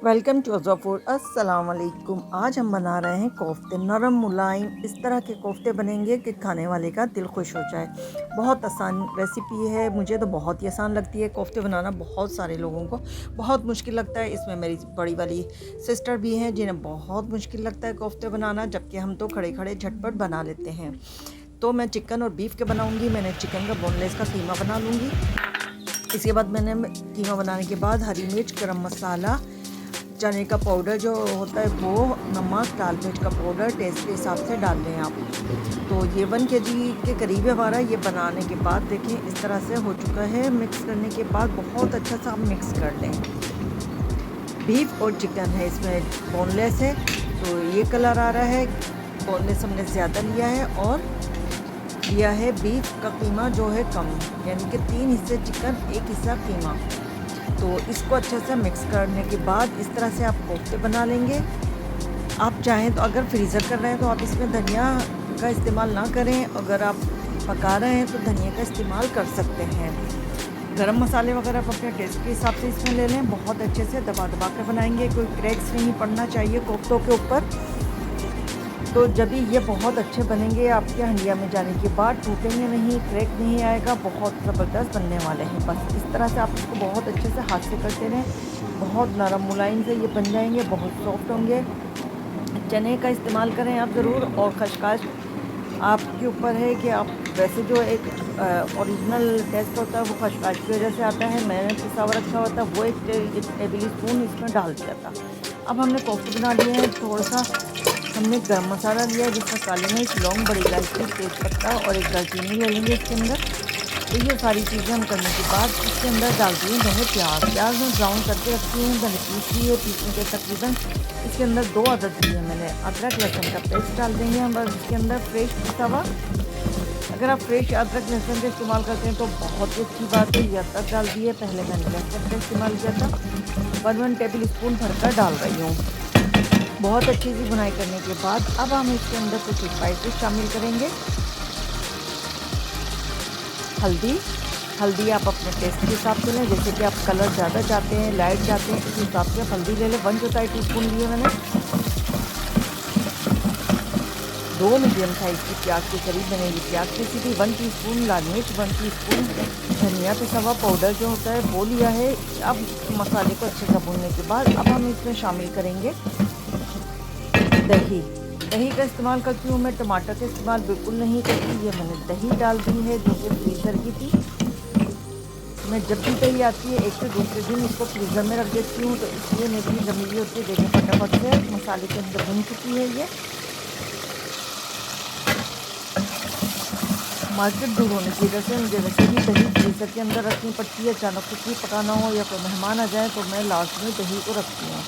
Welcome to Azha food. अस्सलाम वालेकुम। आज हम बना रहे हैं कोफ्ते, नरम मुलायम। इस तरह के कोफ्ते बनेंगे कि खाने वाले का दिल खुश हो जाए। बहुत आसान रेसिपी है, मुझे तो बहुत ही आसान लगती है। कोफ्ते बनाना बहुत सारे लोगों को बहुत मुश्किल लगता है। इसमें मेरी बड़ी वाली सिस्टर भी हैं जिन्हें बहुत मुश्किल लगता है कोफ्ते बनाना, जबकि हम तो खड़े खड़े झटपट बना लेते हैं। तो मैं चिकन और बीफ के बनाऊँगी। मैंने चिकन का बोनलेस का कीमा बना लूँगी। इसके बाद मैंने कीमा बनाने के बाद हरी मिर्च, गरम मसाला, चने का पाउडर जो होता है वो, नमक, लाल मिर्च का पाउडर टेस्ट के हिसाब से डाल लें आप। तो ये 1 केजी के करीब है हमारा। ये बनाने के बाद देखें इस तरह से हो चुका है। मिक्स करने के बाद बहुत अच्छा सा आप मिक्स कर लें। बीफ और चिकन है, इसमें बोनलेस है तो ये कलर आ रहा है। बोनलेस हमने ज़्यादा लिया है और लिया है बीफ का कीमा जो है कम, यानी कि 3 हिस्से चिकन 1 हिस्सा कीमा। तो इसको अच्छे से मिक्स करने के बाद इस तरह से आप कोफ्ते बना लेंगे। आप चाहें तो अगर फ्रीज़र कर रहे हैं तो आप इसमें धनिया का इस्तेमाल ना करें। अगर आप पका रहे हैं तो धनिया का इस्तेमाल कर सकते हैं। गरम मसाले वगैरह आप अपने टेस्ट के हिसाब से इसमें ले लें। बहुत अच्छे से दबा दबा कर बनाएंगे, कोई क्रैक्स नहीं पड़ना चाहिए कोफ्तों के ऊपर। तो जब भी ये बहुत अच्छे बनेंगे, आपके हंडिया में जाने के बाद टूटेंगे नहीं, क्रैक नहीं आएगा, बहुत ज़बरदस्त बनने वाले हैं। बस इस तरह से आप इसको बहुत अच्छे से हाथ से करते रहें, बहुत नरम मुलायम से ये बन जाएंगे, बहुत सॉफ्ट होंगे। चने का इस्तेमाल करें आप ज़रूर, और खशखाश आपके ऊपर है कि आप वैसे जो एक ओरिजिनल टेस्ट होता है वो खशखाश की वजह से आता है। मैंने पिसा हुआ रखा होता वो एक टेबल स्पून इसमें डाल दिया था। अब हमने कोफ्ते बना लिए हैं। थोड़ा सा हमने गरम मसाला लिया जिसमें काली मिर्च, लौंग, बड़ी इलायची, तेज़पत्ता और एक दालचीनी ले लेंगे इसके अंदर। तो ये सारी चीज़ें हम करने के बाद इसके अंदर डाल दिए मैंने प्याज में ब्राउन करके रखी है, मैंने पीस ली है। पीसने के तकरीबन इसके अंदर 2 अदरक लिए मैंने। अदरक लहसुन का पेस्ट डाल देंगे हम बस इसके अंदर, फ्रेश पिसा हुआ। अगर आप फ्रेश अदरक लहसुन का इस्तेमाल करते हैं तो बहुत ही अच्छी बात है। ये अदरक डाल दिए, पहले मैंने लहसुन का इस्तेमाल किया था। 1 टेबल स्पून भरकर डाल रही हूँ। बहुत अच्छी सी बुनाई करने के बाद अब हम इसके अंदर कुछ स्पाइसेस शामिल करेंगे। हल्दी आप अपने टेस्ट के हिसाब से लें, जैसे कि आप कलर ज़्यादा चाहते हैं, लाइट चाहते हैं, इस हिसाब से आप हल्दी ले लें। 1 टीस्पून लिए मैंने। 2 मीडियम साइज़ की प्याज के करीब मैंने ये प्याज पीसी थी। 1 टीस्पून लाल मिर्च, 1 टीस्पून धनिया पिसा हुआ पाउडर जो होता है वो लिया है। अब मसाले को अच्छे से भूनने के बाद अब हम इसमें शामिल करेंगे दही का इस्तेमाल करती हूँ मैं, टमाटर का इस्तेमाल बिल्कुल नहीं करती। ये मैंने दही डाल दी है जो कि फ्रीज़र की थी। मैं जब भी दही आती है 1 से दूसरे दिन इसको फ्रीज़र में रख देती हूँ, तो इसलिए मेरी जमी हुई होती है। देखें फटाफट से मसाले के अंदर भुन चुकी है ये। मार्केट दूर होने की वजह से मुझे वैसे भी दही फ्रीज़र के अंदर रखनी पड़ती है। अचानक कुछ भी पकाना हो या कोई मेहमान आ जाए तो मैं लास्ट में दही को रखती हूँ।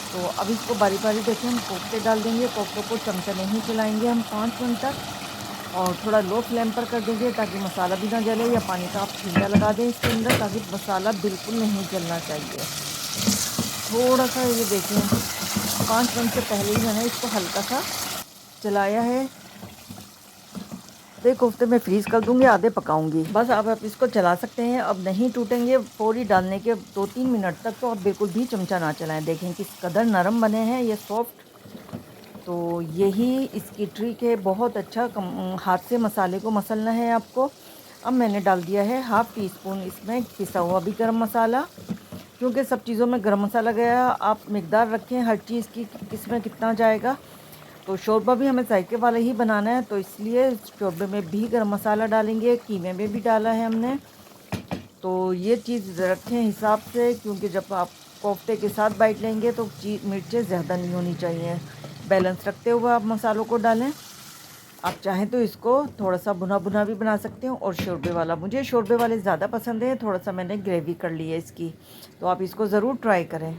तो अब इसको बारी बारी देखें हम कोफ्ते डाल देंगे। कोफ्तों को चमचा नहीं चलाएंगे हम 5 मिनट तक, और थोड़ा लो फ्लेम पर कर देंगे ताकि मसाला भी ना जले। या पानी का आप छींटा लगा दें इसके अंदर ताकि मसाला बिल्कुल नहीं जलना चाहिए। थोड़ा सा ये देखें 5 मिनट से पहले ही मैंने इसको हल्का सा चलाया है। तो कोफ्ते में फ्रीज़ कर दूंगी, आधे पकाऊंगी बस। अब आप इसको चला सकते हैं। अब नहीं टूटेंगे फौरी डालने के 2-3 मिनट तक, तो आप बिल्कुल भी चमचा ना चलाएं। देखें किस कदर नरम बने हैं ये, सॉफ्ट। तो यही इसकी ट्रिक है। बहुत अच्छा हाथ से मसाले को मसलना है आपको। अब मैंने डाल दिया है 1/2 टीस्पून इसमें पिसा हुआ भी गरम मसाला, क्योंकि सब चीज़ों में गरम मसाला गया। आप मिकदार रखें हर चीज़ की, किसमें कितना जाएगा। तो शोरबा भी हमें जायके वाला ही बनाना है, तो इसलिए शोरबे में भी गरम मसाला डालेंगे, कीमे में भी डाला है हमने। तो ये चीज़ रखें हिसाब से, क्योंकि जब आप कोफ्ते के साथ बाइट लेंगे तो मिर्चें ज़्यादा नहीं होनी चाहिए। बैलेंस रखते हुए आप मसालों को डालें। आप चाहें तो इसको थोड़ा सा भुना भुना भी बना सकते हो, और शोरबे वाला, मुझे शोरबे वाले ज़्यादा पसंद है। थोड़ा सा मैंने ग्रेवी कर ली है इसकी, तो आप इसको ज़रूर ट्राई करें।